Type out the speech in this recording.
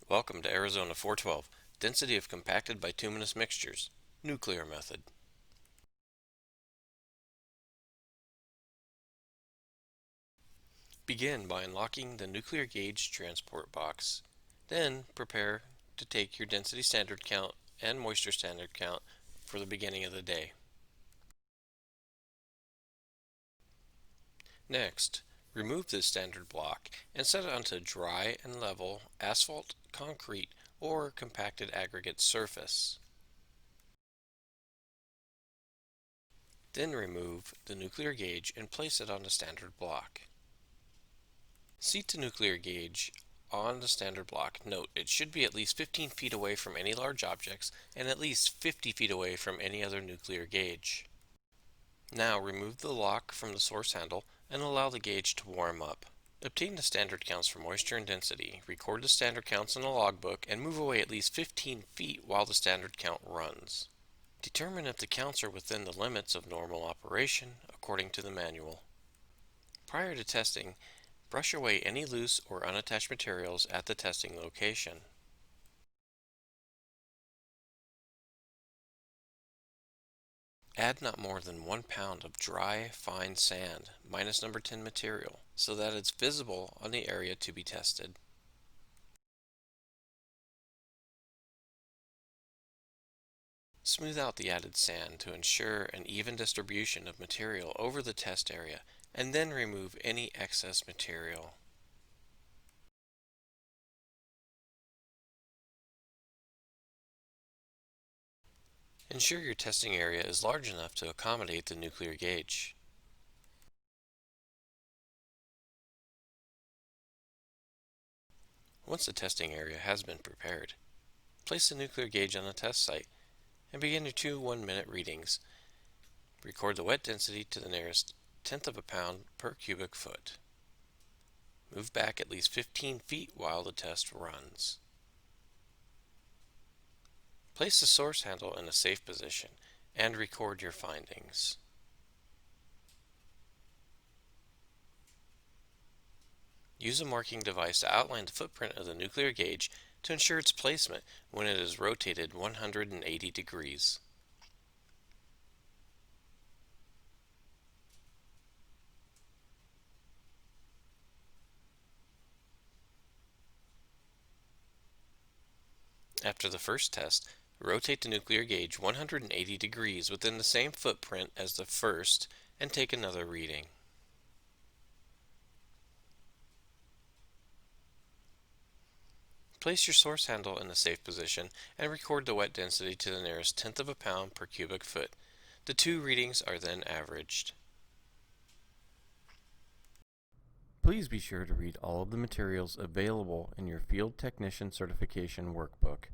Welcome to AZ412, Density of Compacted Bituminous Mixtures, Nuclear Method. Begin by unlocking the nuclear gauge transport box. Then prepare to take your density standard count and moisture standard count for the beginning of the day. Next, remove the standard block and set it onto dry and level asphalt, concrete, or compacted aggregate surface. Then remove the nuclear gauge and place it on the standard block. Seat the nuclear gauge on the standard block. Note, it should be at least 15 feet away from any large objects and at least 50 feet away from any other nuclear gauge. Now remove the lock from the source handle and allow the gauge to warm up. Obtain the standard counts for moisture and density, record the standard counts in a logbook, and move away at least 15 feet while the standard count runs. Determine if the counts are within the limits of normal operation according to the manual. Prior to testing, brush away any loose or unattached materials at the testing location. Add not more than 1 pound of dry, fine sand, minus number 10 material, so that it's visible on the area to be tested. Smooth out the added sand to ensure an even distribution of material over the test area, and then remove any excess material. Ensure your testing area is large enough to accommodate the nuclear gauge. Once the testing area has been prepared, place the nuclear gauge on the test site and begin your 2 1-minute readings. Record the wet density to the nearest tenth of a pound per cubic foot. Move back at least 15 feet while the test runs. Place the source handle in a safe position and record your findings. Use a marking device to outline the footprint of the nuclear gauge to ensure its placement when it is rotated 180 degrees. After the first test, rotate the nuclear gauge 180 degrees within the same footprint as the first and take another reading. Place your source handle in a safe position and record the wet density to the nearest tenth of a pound per cubic foot. The two readings are then averaged. Please be sure to read all of the materials available in your Field Technician Certification Workbook.